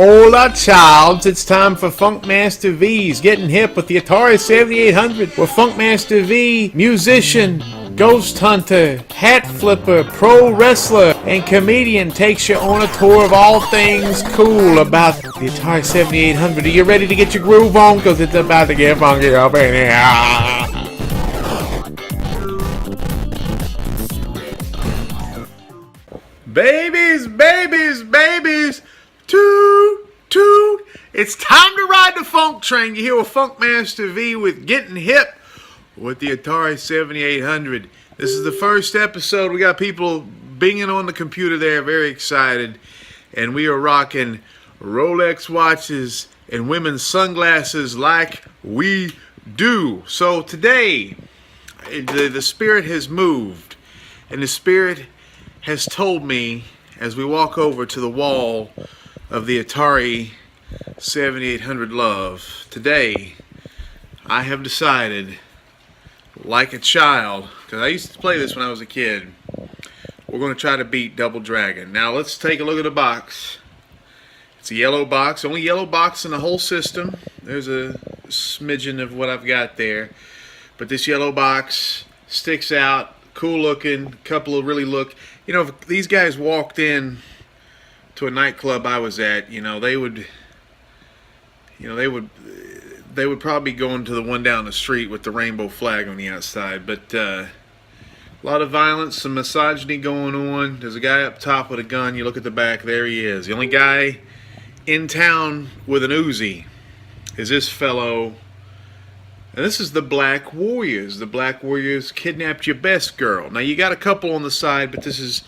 Hola, childs. It's time for Funkmaster V's Getting Hip with the Atari 7800, where Funkmaster V, musician, ghost hunter, hat flipper, pro wrestler, and comedian, takes you on a tour of all things cool about the Atari 7800. Are you ready to get your groove on? Because it's about to get funky up in here. Babies, babies, babies, toot, toot. It's time to ride the funk train. You hear with Funkmaster V with Getting Hip with the Atari 7800. This is the first episode. We got people binging on the computer there, very excited. And we are rocking Rolex watches and women's sunglasses like we do. So today, the spirit has moved. And the spirit has told me, as we walk over to the wall of the Atari 7800 love, today I have decided, like a child, because I used to play this when I was a kid, we're going to try to beat Double Dragon. Now let's take a look at the box. It's a yellow box, only yellow box in the whole system. There's a smidgen of what I've got there, but this yellow box sticks out. Cool looking, couple of really look. You know, if these guys walked in to a nightclub I was at, they would probably go into the one down the street with the rainbow flag on the outside. But a lot of violence, some misogyny going on. There's a guy up top with a gun. You look at the back, there he is. The only guy in town with an Uzi is this fellow. And this is the Black Warriors. The Black Warriors kidnapped your best girl. Now, you got a couple on the side, but this is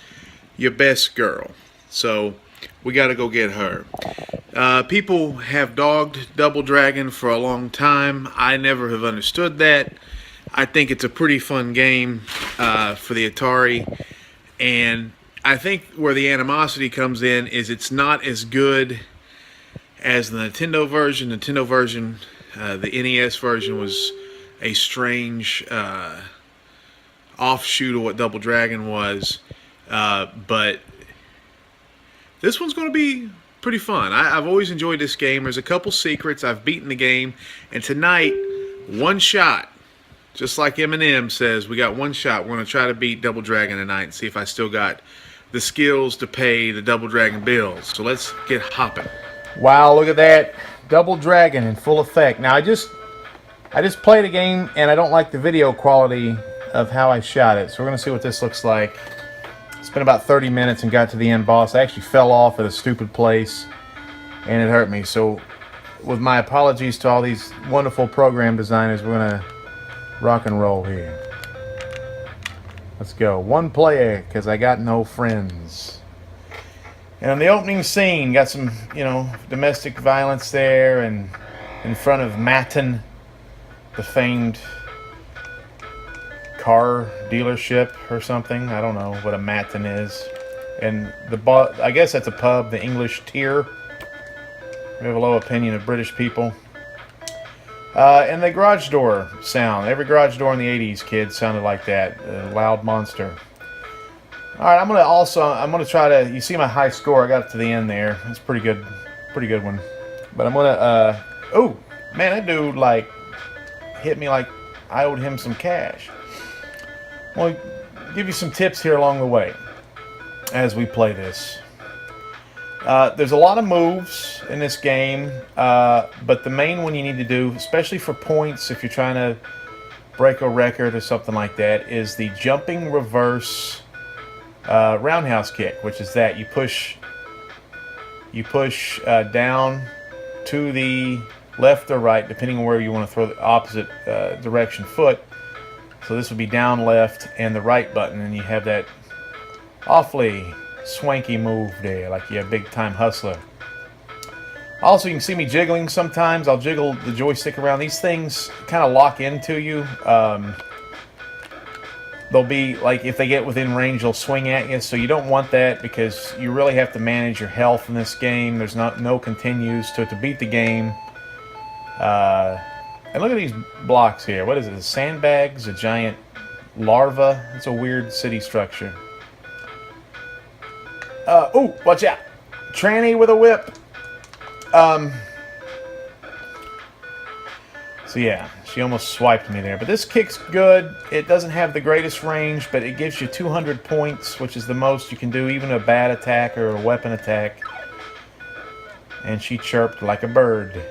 your best girl. So, we got to go get her. People have dogged Double Dragon for a long time. I never have understood that. I think it's a pretty fun game for the Atari. And I think where the animosity comes in is it's not as good as the Nintendo version. The NES version was a strange offshoot of what Double Dragon was, but this one's going to be pretty fun. I've always enjoyed this game. There's a couple secrets. I've beaten the game, and tonight, one shot, just like Eminem says, we got one shot. We're going to try to beat Double Dragon tonight and see if I still got the skills to pay the Double Dragon bills. So let's get hopping. Wow, look at that. Double Dragon in full effect. Now I just played a game and I don't like the video quality of how I shot it. So we're going to see what this looks like. Spent about 30 minutes and got to the end boss. I actually fell off at a stupid place and it hurt me. So with my apologies to all these wonderful program designers, we're going to rock and roll here. Let's go. One player because I got no friends. And in the opening scene, got some, domestic violence there, and in front of Matin, the famed car dealership or something. I don't know what a Matin is. And I guess that's a pub, the English Tier. We have a low opinion of British people. And the garage door sound. Every garage door in the 80s, kids, sounded like that. A loud monster. Alright, I'm gonna try to, you see my high score, I got it to the end there. It's pretty good one. But I'm gonna, oh, man, that dude, hit me like I owed him some cash. Well, give you some tips here along the way as we play this. There's a lot of moves in this game, but the main one you need to do, especially for points, if you're trying to break a record or something like that, is the jumping reverse roundhouse kick, which is that you push down to the left or right, depending on where you want to throw the opposite direction foot. So this would be down, left, and the right button, and you have that awfully swanky move there, like you're a big-time hustler. Also, you can see me jiggling sometimes. I'll jiggle the joystick around. These things kind of lock into you. They'll be, if they get within range, they'll swing at you. So you don't want that because you really have to manage your health in this game. There's no continues to beat the game. And look at these blocks here. What is it? Sandbags? A giant larva? It's a weird city structure. Oh, watch out. Tranny with a whip. So yeah, she almost swiped me there. But this kick's good. It doesn't have the greatest range, but it gives you 200 points, which is the most you can do, even a bad attack or a weapon attack. And she chirped like a bird.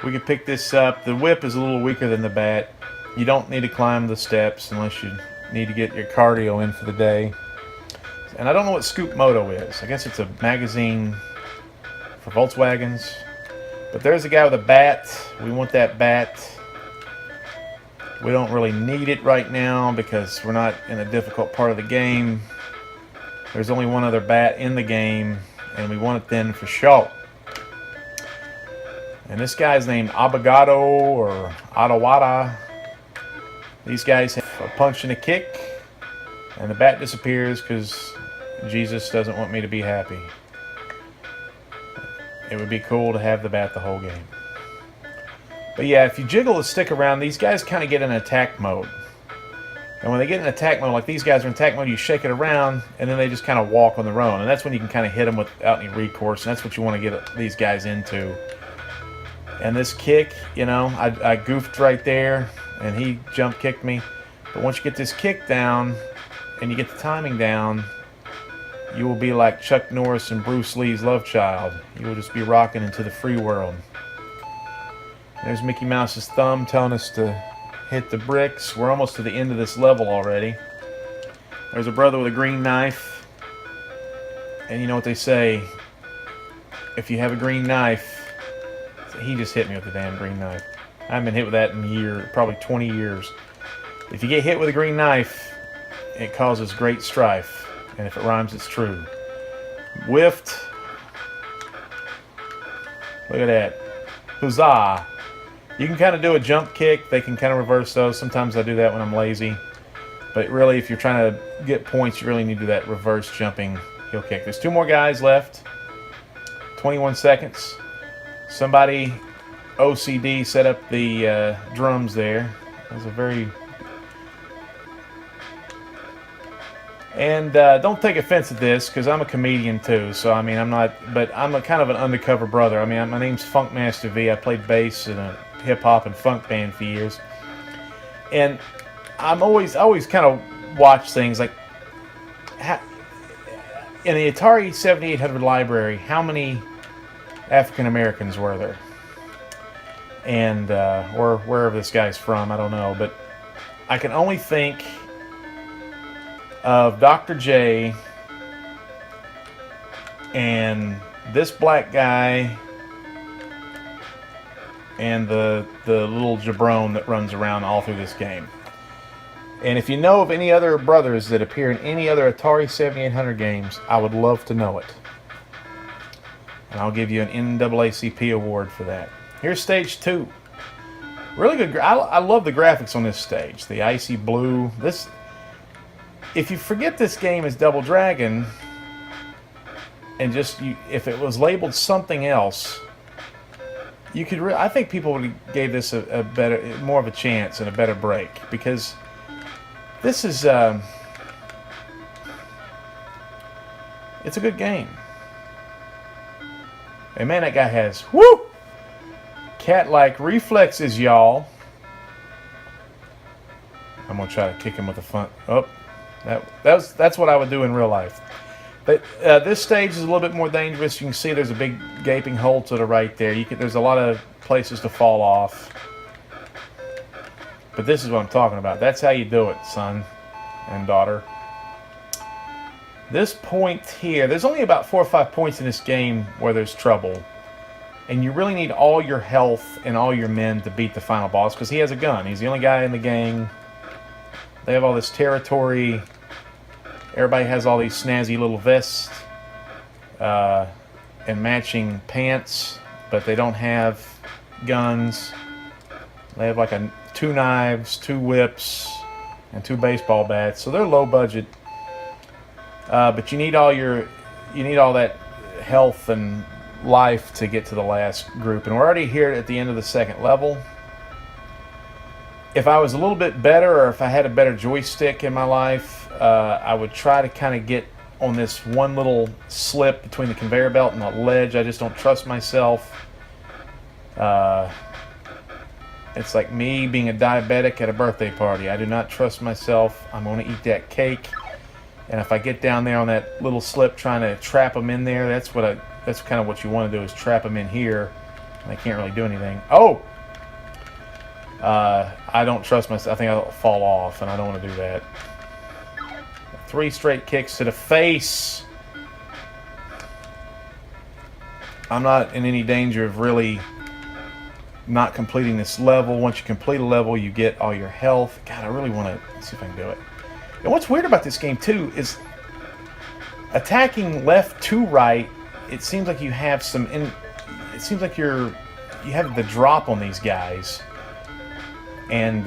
We can pick this up. The whip is a little weaker than the bat. You don't need to climb the steps unless you need to get your cardio in for the day. And I don't know what Scoop Moto is. I guess it's a magazine for Volkswagens. But there's a guy with a bat. We want that bat. We don't really need it right now because we're not in a difficult part of the game. There's only one other bat in the game, and we want it then for show. And this guy's named Abogado or Adawada. These guys have a punch and a kick, and the bat disappears because Jesus doesn't want me to be happy. It would be cool to have the bat the whole game. But yeah, if you jiggle the stick around, these guys kind of get in attack mode. And when they get in attack mode, like these guys are in attack mode, you shake it around, and then they just kind of walk on their own. And that's when you can kind of hit them without any recourse, and that's what you want to get these guys into. And this kick, you know, I goofed right there, and he jump kicked me. But once you get this kick down, and you get the timing down, you will be like Chuck Norris and Bruce Lee's love child. You will just be rocking into the free world. There's Mickey Mouse's thumb telling us to hit the bricks. We're almost to the end of this level already. There's a brother with a green knife. And you know what they say? If you have a green knife... He just hit me with the damn green knife. I haven't been hit with that in years, probably 20 years. If you get hit with a green knife, it causes great strife. And if it rhymes, it's true. Whiffed. Look at that. Huzzah. You can kind of do a jump kick. They can kind of reverse those. Sometimes I do that when I'm lazy. But really, if you're trying to get points, you really need to do that reverse jumping heel kick. There's 2 more guys left. 21 seconds. Somebody, OCD, set up the drums there. That was a very... And don't take offense at this, because I'm a comedian too. So, I mean, I'm not... But I'm a kind of an undercover brother. I mean, my name's Funkmaster V. I played bass in a hip-hop and funk band for years. And I always kind of watch things like... in the Atari 7800 library, how many African Americans were there? And, or wherever this guy's from, I don't know. But I can only think of Dr. J and this black guy and the little jabron that runs around all through this game. And if you know of any other brothers that appear in any other Atari 7800 games, I would love to know it. And I'll give you an NAACP award for that. Here's stage 2. Really good. I love the graphics on this stage. The icy blue. This... If you forget this game is Double Dragon, and just if it was labeled something else, you could. I think people would have gave this a better, more of a chance and a better break, because this is it's a good game. And man, that guy has cat-like reflexes, y'all. I'm gonna try to kick him with the front. Oh. That's what I would do in real life. But this stage is a little bit more dangerous. You can see there's a big gaping hole to the right there. There's a lot of places to fall off. But this is what I'm talking about. That's how you do it, son and daughter. This point here, there's only about 4 or 5 points in this game where there's trouble. And you really need all your health and all your men to beat the final boss, because he has a gun. He's the only guy in the gang. They have all this territory. Everybody has all these snazzy little vests and matching pants, but they don't have guns. They have like 2 knives, 2 whips, and 2 baseball bats. So they're low budget. But you need all that health and life to get to the last group. And we're already here at the end of the second level. If I was a little bit better, or if I had a better joystick in my life, I would try to kind of get on this one little slip between the conveyor belt and the ledge. I just don't trust myself. It's like me being a diabetic at a birthday party. I do not trust myself. I'm going to eat that cake. And if I get down there on that little slip trying to trap them in there, that's kind of what you want to do, is trap them in here. And I can't really do anything. Oh! I don't trust myself. I think I'll fall off, and I don't want to do that. 3 straight kicks to the face. I'm not in any danger of really not completing this level. Once you complete a level, you get all your health. God, I really want to see if I can do it. And what's weird about this game, too, is attacking left to right, it seems like you have some... it seems like you have the drop on these guys. And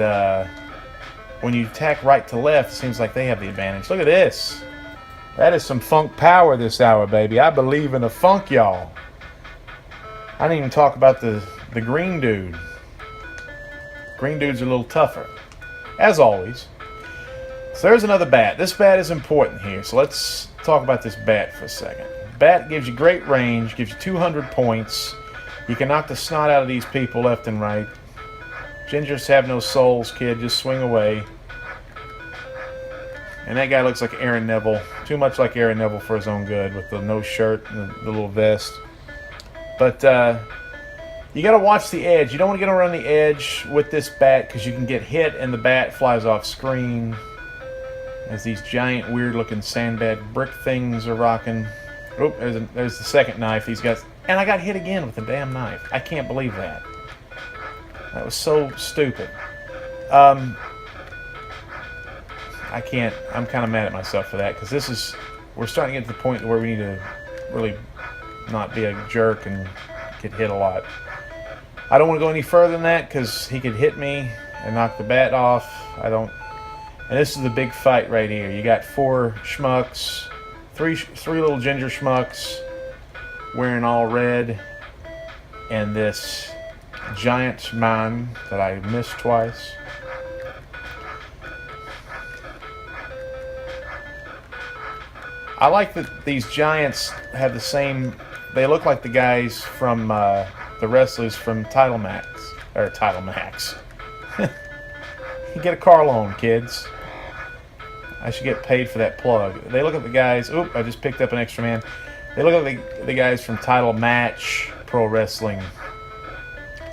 when you attack right to left, it seems like they have the advantage. Look at this. That is some funk power this hour, baby. I believe in the funk, y'all. I didn't even talk about the green dude. Green dudes are a little tougher, as always. So there's another bat. This bat is important here. So let's talk about this bat for a second. Bat gives you great range, gives you 200 points. You can knock the snot out of these people left and right. Gingers have no souls, kid. Just swing away. And that guy looks like Aaron Neville. Too much like Aaron Neville for his own good, with the no shirt and the little vest. But you got to watch the edge. You don't want to get around the edge with this bat, because you can get hit and the bat flies off screen. As these giant, weird-looking sandbag brick things are rocking. Oh, there's the second knife. These guys... And I got hit again with the damn knife. I can't believe that. That was so stupid. I can't... I'm kind of mad at myself for that, because this is... We're starting to get to the point where we need to really not be a jerk and get hit a lot. I don't want to go any further than that, because he could hit me and knock the bat off. I don't... And this is the big fight right here. You got 4 schmucks, three little ginger schmucks wearing all red, and this giant man that I missed twice. I like that these giants have the same... They look like the guys from the wrestlers from Title Max. Or Title Max. You get a car loan, kids. I should get paid for that plug. They look at the guys... Oop, I just picked up an extra man. They look at the guys from Title Match Pro Wrestling.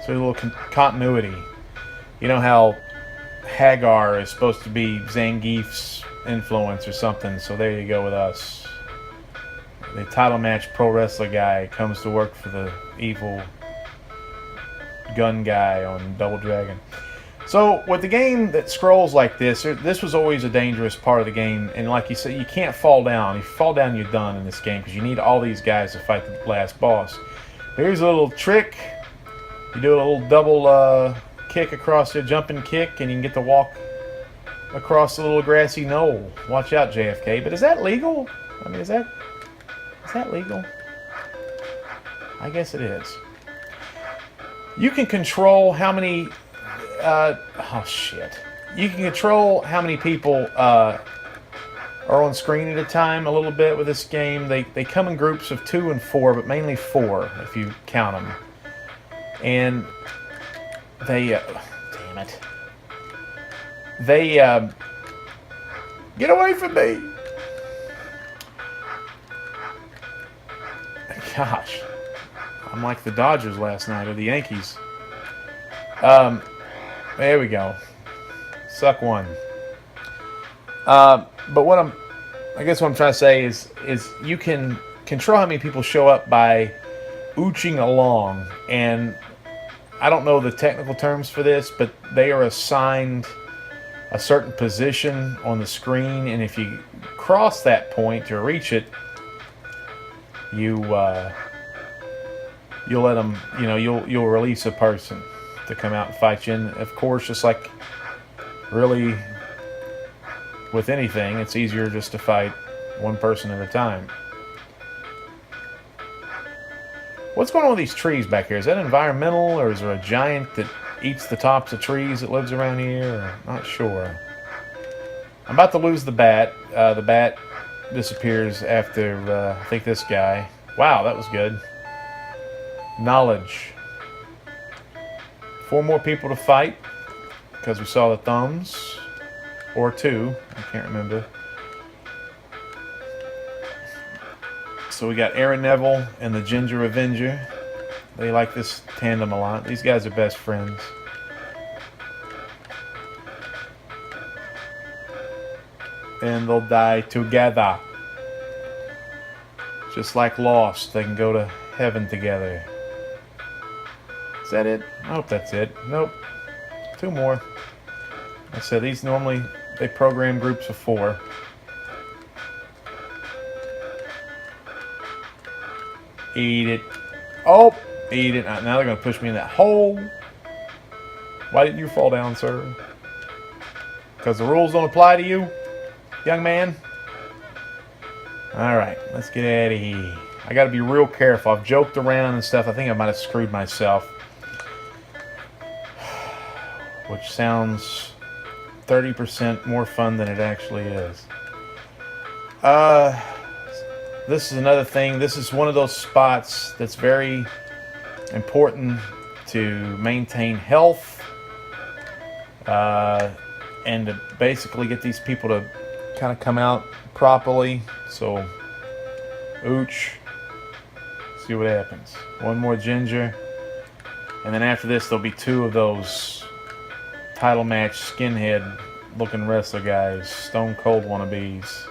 So a little continuity. You know how Hagar is supposed to be Zangief's influence or something, so there you go with us. The Title Match Pro Wrestler guy comes to work for the evil gun guy on Double Dragon. So, with the game that scrolls like this was always a dangerous part of the game. And like you said, you can't fall down. If you fall down, you're done in this game, because you need all these guys to fight the last boss. Here's a little trick. You do a little double kick across the jumping kick, and you can get to walk across the little grassy knoll. Watch out, JFK. But is that legal? I mean, is that legal? I guess it is. You can control how many... oh shit. You can control how many people are on screen at a time a little bit with this game. They come in groups of 2 and 4, but mainly 4 if you count them. And they... damn it. They... get away from me! Gosh. I'm like the Dodgers last night, or the Yankees. There we go. Suck one. But I guess what I'm trying to say is you can control how many people show up by ooching along. And I don't know the technical terms for this, but they are assigned a certain position on the screen, and if you cross that point or reach it, you'll let them, you'll release a person to come out and fight you. And of course, just like really with anything, it's easier just to fight one person at a time. What's going on with these trees back here? Is that environmental, or is there a giant that eats the tops of trees that lives around here? Or, not sure. I'm about to lose the bat. The bat disappears after, I think, this guy. Wow, that was good. Knowledge. 4 more people to fight, because we saw the thumbs. Or 2, I can't remember. So we got Aaron Neville and the Ginger Avenger. They like this tandem a lot. These guys are best friends. And they'll die together. Just like Lost, they can go to heaven together. Is that it? I hope that's it. Nope. 2 more. Like I said, these normally, they program groups of 4. Eat it. Oh! Eat it. Now they're going to push me in that hole. Why didn't you fall down, sir? Because the rules don't apply to you, young man? Alright, let's get out of here. I got to be real careful. I've joked around and stuff. I think I might have screwed myself. Which sounds 30% more fun than it actually is. This is another thing. This is one of those spots that's very important to maintain health and to basically get these people to kind of come out properly. So, ooch. See what happens. 1 more ginger. And then after this, there'll be 2 of those title match skinhead looking wrestler guys. Stone Cold wannabes.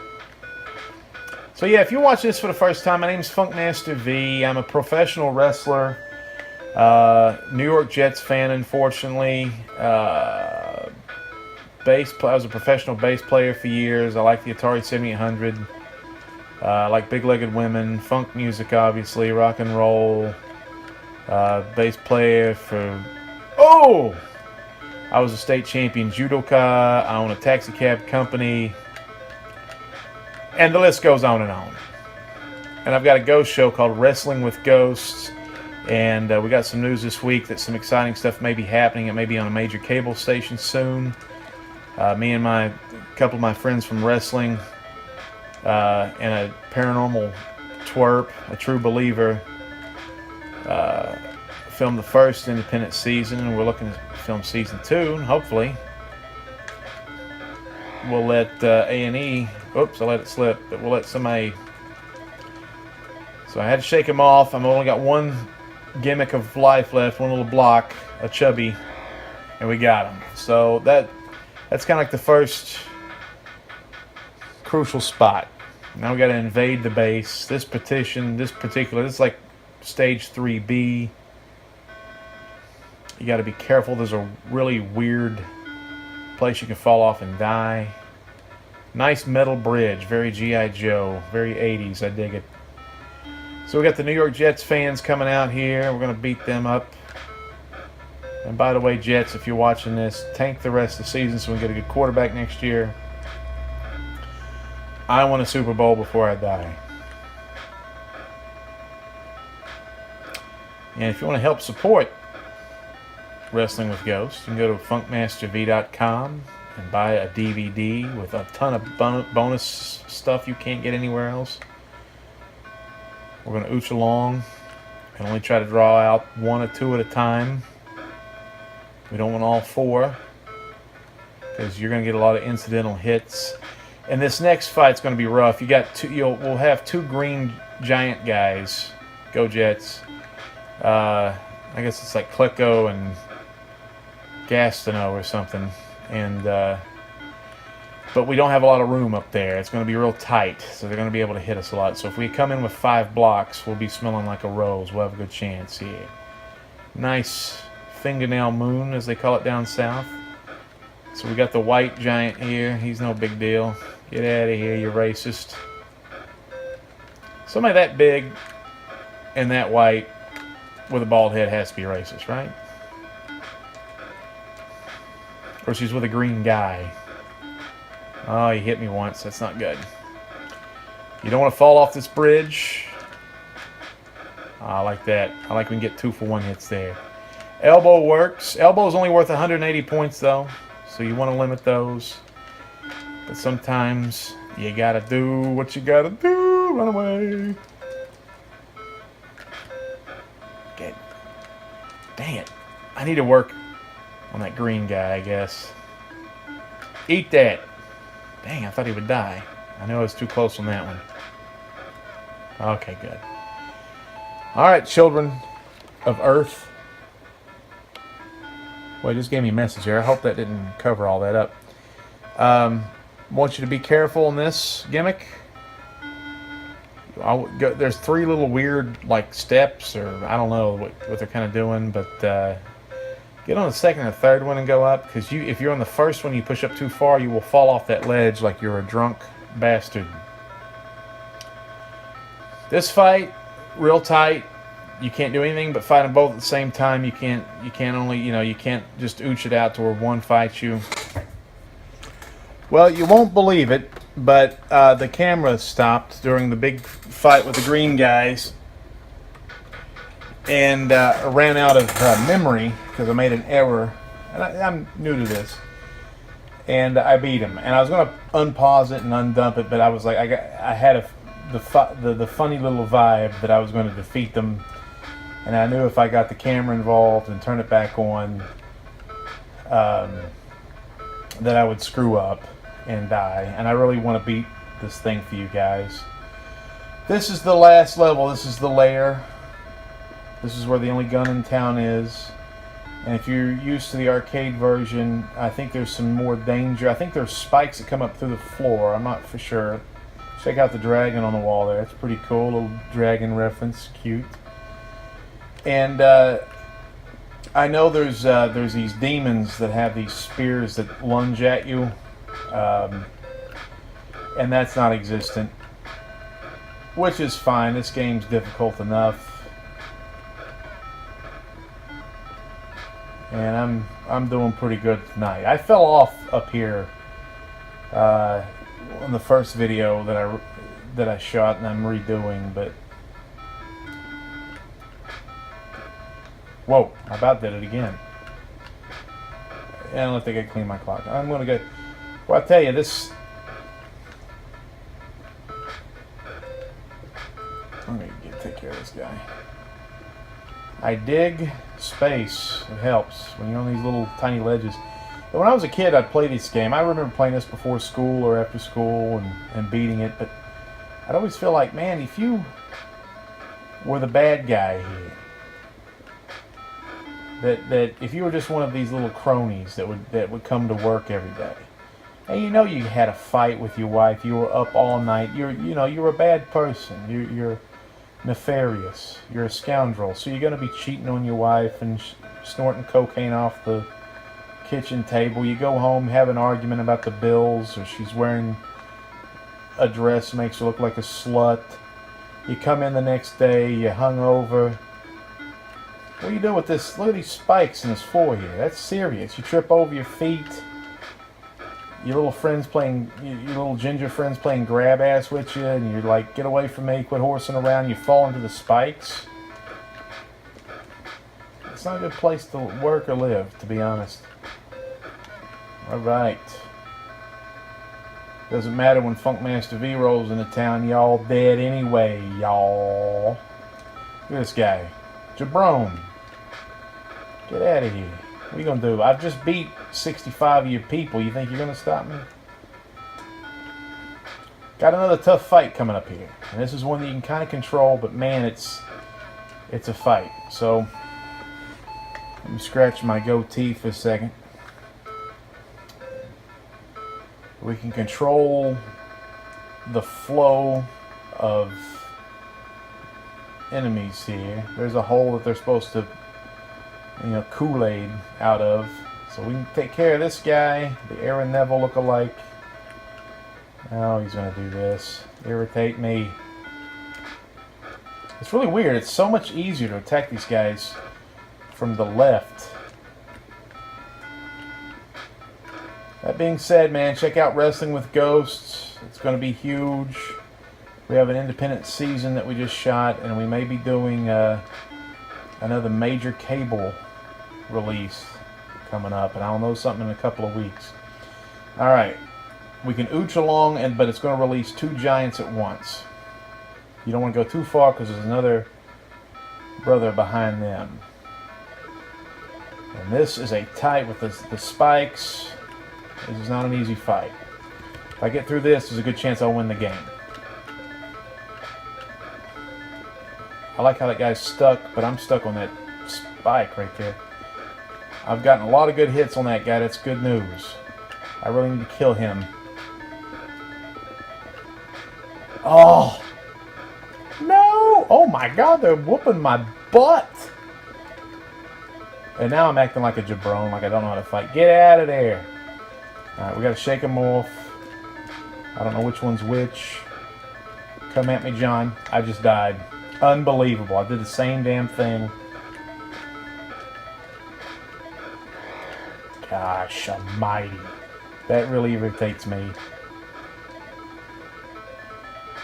So yeah, if you're watching this for the first time, my name is Funkmaster V. I'm a professional wrestler. New York Jets fan, unfortunately. I was a professional bass player for years. I like the Atari 7800. I like big-legged women, funk music, obviously, rock and roll. Bass player for... Oh! I was a state champion judoka. I own a taxi cab company. And the list goes on and on. And I've got a ghost show called Wrestling with Ghosts. And we got some news this week that some exciting stuff may be happening. It may be on a major cable station soon. Me and a couple of my friends from wrestling and a paranormal twerp, a true believer, filmed the first independent season. And we're looking to film season 2, hopefully. We'll let A&E... Oops, I let it slip, but we'll let somebody... So I had to shake him off. I've only got 1 gimmick of life left, 1 little block, a chubby, and we got him. So that's kind of like the first crucial spot. Now we got to invade the base. This is like stage 3B. You got to be careful. There's a really weird place you can fall off and die. Nice metal bridge, very G.I. Joe, very 80s, I dig it. So we got the New York Jets fans coming out here. We're going to beat them up. And by the way, Jets, if you're watching this, tank the rest of the season so we get a good quarterback next year. I want a Super Bowl before I die. And if you want to help support Wrestling with Ghosts, you can go to funkmasterv.com and buy a DVD with a ton of bonus stuff you can't get anywhere else. We're going to ooch along and only try to draw out 1 or 2 at a time. We don't want all 4 because you're going to get a lot of incidental hits. And this next fight's going to be rough. We'll have 2 green giant guys. Go Jets. I guess it's like Klecko and Gastineau or something. And but we don't have a lot of room up there. It's going to be real tight, so they're going to be able to hit us a lot. So if we come in with 5 blocks, we'll be smelling like a rose. We'll have a good chance here. Nice fingernail moon, as they call it down south. So we got the white giant here. He's no big deal. Get out of here, you racist. Somebody that big and that white with a bald head has to be racist, right? Of course, he's with a green guy. Oh, he hit me once. That's not good. You don't want to fall off this bridge. I like that. I like we can get 2-for-1 hits there. Elbow works. Elbow is only worth 180 points, though. So you want to limit those. But sometimes You gotta do what you gotta do. Run away. Okay. Dang it. I need to work on that green guy, I guess. Eat that. Dang, I thought he would die. I know I was too close on that one. Okay, good. Alright, children of Earth. Well, it just gave me a message here. I hope that didn't cover all that up. Want you to be careful in this gimmick. There's 3 little weird, like, steps, or I don't know what they're kind of doing, but get on the second or third one and go up, because if you're on the first one, you push up too far, you will fall off that ledge like you're a drunk bastard. This fight, real tight. You can't do anything but fight them both at the same time. You can't just ooch it out to where one fights you. Well, you won't believe it, but the camera stopped during the big fight with the green guys, and ran out of memory because I made an error, and I'm new to this, and I beat him. And I was going to unpause it and undump it, but I was like, I had the funny little vibe that I was going to defeat them, and I knew if I got the camera involved and turn it back on, that I would screw up and die. And I really want to beat this thing for you guys. This is the last level. This is the lair. This is where the only gun in town is. And if you're used to the arcade version, I think there's some more danger. I think there's spikes that come up through the floor. I'm not for sure. Check out the dragon on the wall there. It's pretty cool. Little dragon reference. Cute. And I know there's these demons that have these spears that lunge at you. And that's not existent. Which is fine. This game's difficult enough. And I'm doing pretty good tonight. I fell off up here on the first video that I shot and I'm redoing, but whoa, I about did it again. And I don't think I cleaned my clock. I'm gonna go. Well, I tell you this. I'm gonna take care of this guy. I dig space. It helps when you're on these little tiny ledges. But when I was a kid, I'd play this game. I remember playing this before school or after school and beating it. But I'd always feel like, man, if you were the bad guy here, that if you were just one of these little cronies that would come to work every day, and you know you had a fight with your wife, you were up all night, you're a bad person, you're nefarious, you're a scoundrel, so you're going to be cheating on your wife and snorting cocaine off the kitchen table. You go home, have an argument about the bills, or she's wearing a dress makes her look like a slut. You come in the next day, you're hungover. What do you do with this? Look at these spikes in this floor here. That's serious. You trip over your feet. Your little ginger friends playing grab ass with you, and you're like, get away from me, quit horsing around. You fall into the spikes. It's not a good place to work or live, to be honest. Alright. Doesn't matter when Funkmaster V rolls into town, y'all dead anyway, y'all. Look at this guy. Jabron. Get out of here. What are you going to do? I've just beat 65 of you people. You think you're going to stop me? Got another tough fight coming up here. And this is one that you can kind of control, but man, it's a fight. So, let me scratch my goatee for a second. We can control the flow of enemies here. There's a hole that they're supposed to, Kool-Aid out of. So we can take care of this guy, the Aaron Neville look-alike. Oh, he's going to do this. Irritate me. It's really weird. It's so much easier to attack these guys from the left. That being said, man, check out Wrestling with Ghosts. It's going to be huge. We have an independent season that we just shot, and we may be doing another major cable release coming up, and I'll know something in a couple of weeks. Alright, we can ooch along, but it's going to release 2 giants at once. You don't want to go too far because there's another brother behind them. And this is a tight with the spikes. This is not an easy fight. If I get through this, there's a good chance I'll win the game. I like how that guy's stuck, but I'm stuck on that spike right there. I've gotten a lot of good hits on that guy. That's good news. I really need to kill him. Oh! No! Oh my god, they're whooping my butt! And now I'm acting like a jabron, like I don't know how to fight. Get out of there! Alright, we gotta shake them off. I don't know which one's which. Come at me, John. I just died. Unbelievable. I did the same damn thing. Gosh almighty. That really irritates me.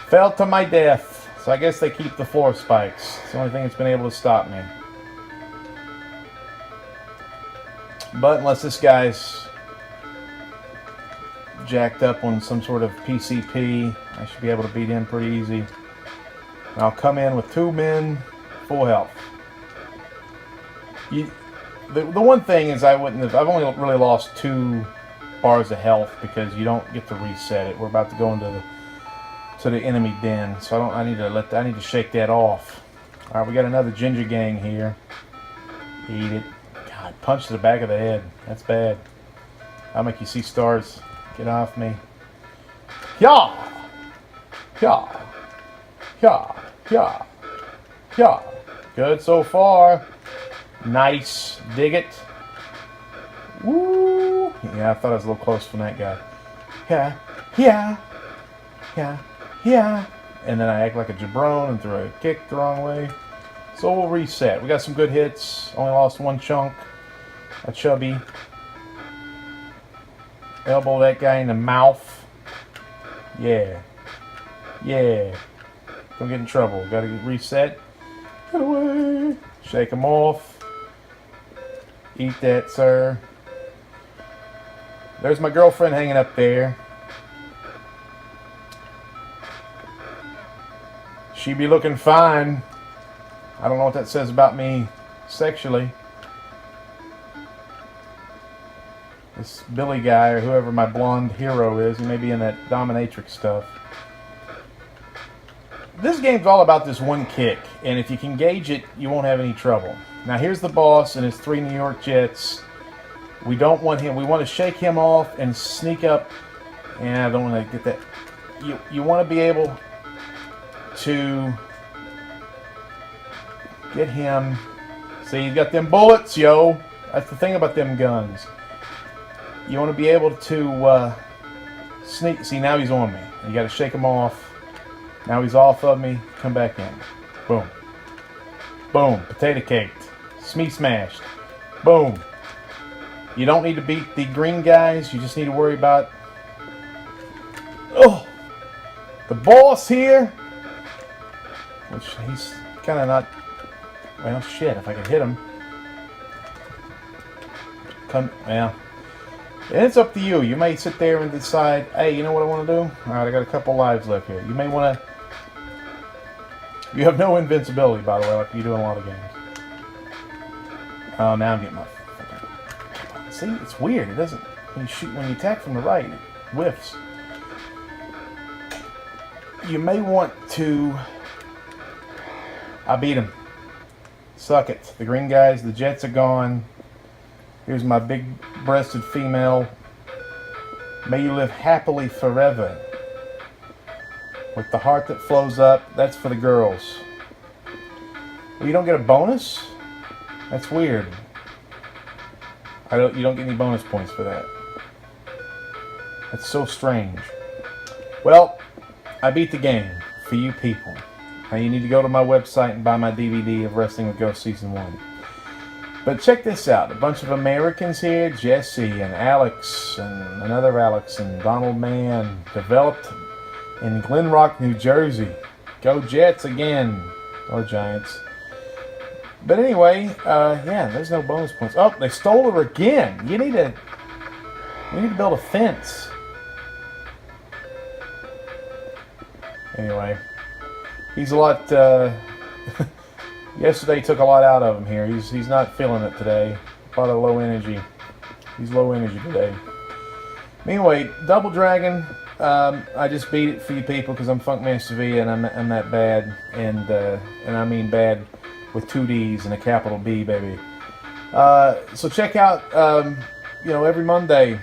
Fell to my death. So I guess they keep the floor spikes. It's the only thing that's been able to stop me. But unless this guy's jacked up on some sort of PCP, I should be able to beat him pretty easy. And I'll come in with 2 men, full health. The one thing is I've only really lost 2 bars of health because you don't get to reset it. We're about to go into the enemy den, so I need to shake that off. All right, we got another ginger gang here. Eat it. God, punch to the back of the head. That's bad. I'll make you see stars. Get off me. Yeah, yeah, yeah, yeah, yeah. Good so far. Nice. Dig it. Woo. Yeah, I thought I was a little close from that guy. Yeah, yeah, yeah. Yeah, and then I act like a jabron and throw a kick the wrong way. So we'll reset. We got some good hits. Only lost 1 chunk. A chubby. Elbow that guy in the mouth. Yeah. Yeah. Don't get in trouble. Gotta get reset. Get away. Shake him off. Eat that, sir. There's my girlfriend hanging up there. She be looking fine. I don't know what that says about me sexually. This Billy guy, or whoever my blonde hero is, he may be in that dominatrix stuff. This game's all about this one kick, and if you can gauge it, you won't have any trouble. Now here's the boss and his 3 New York Jets. We don't want him. We want to shake him off and sneak up. And I don't want to get that. You want to be able to get him. See, you got them bullets, yo. That's the thing about them guns. You want to be able to sneak. See, now he's on me. You got to shake him off. Now he's off of me. Come back in. Boom. Boom. Potato caked. Smee smashed. Boom. You don't need to beat the green guys. You just need to worry about the boss here. Which he's kind of not. Well, shit. If I could hit him. Well. And it's up to you. You may sit there and decide, hey, you know what I want to do? Alright, I got a couple lives left here. You may want to. You have no invincibility, by the way, like you do in a lot of games. Oh, now I'm getting my. See, it's weird. It doesn't. When you attack from the right, it whiffs. You may want to. I beat him. Suck it. The green guys, the Jets are gone. Here's my big-breasted female. May you live happily forever. With the heart that flows up, that's for the girls. Well, you don't get a bonus? That's weird. You don't get any bonus points for that. That's so strange. Well, I beat the game for you people. Now you need to go to my website and buy my DVD of Wrestling with Ghosts Season 1. But check this out. A bunch of Americans here, Jesse and Alex and another Alex and Donald Mann, developed in Glen Rock, New Jersey. Go Jets again. Or Giants. But anyway, yeah, there's no bonus points. Oh, they stole her again. We need to build a fence. Anyway, he's a lot. Yesterday took a lot out of him here. He's not feeling it today. A lot of low energy. He's low energy today. Anyway, Double Dragon. I just beat it for you people because I'm Funkmaster V and I'm that bad, and I mean bad with 2 D's and a capital B, baby. So check out, every Monday,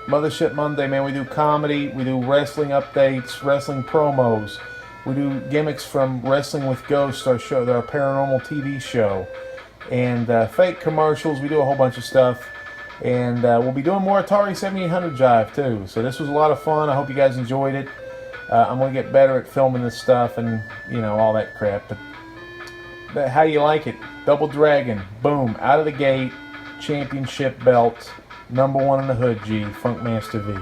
Mothership Monday, man. We do comedy, we do wrestling updates, wrestling promos. We do gimmicks from Wrestling with Ghosts, our paranormal TV show, and fake commercials. We do a whole bunch of stuff. And we'll be doing more Atari 7800 jive too. So this was a lot of fun. I hope you guys enjoyed it. I'm going to get better at filming this stuff and, all that crap. But how do you like it? Double Dragon. Boom. Out of the gate. Championship belt. #1 in the hood, G. Funkmaster V.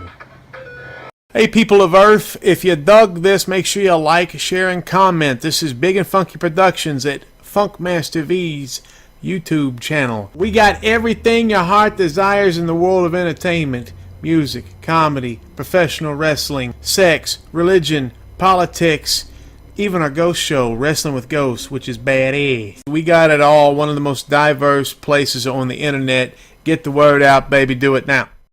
Hey, people of Earth. If you dug this, make sure you like, share, and comment. This is Big and Funky Productions at Funkmaster V's YouTube channel. We got everything your heart desires in the world of entertainment: music, comedy, professional wrestling, sex, religion, politics, even our ghost show, Wrestling with Ghosts, which is badass. We got it all. One of the most diverse places on the internet. Get the word out, baby. Do it now.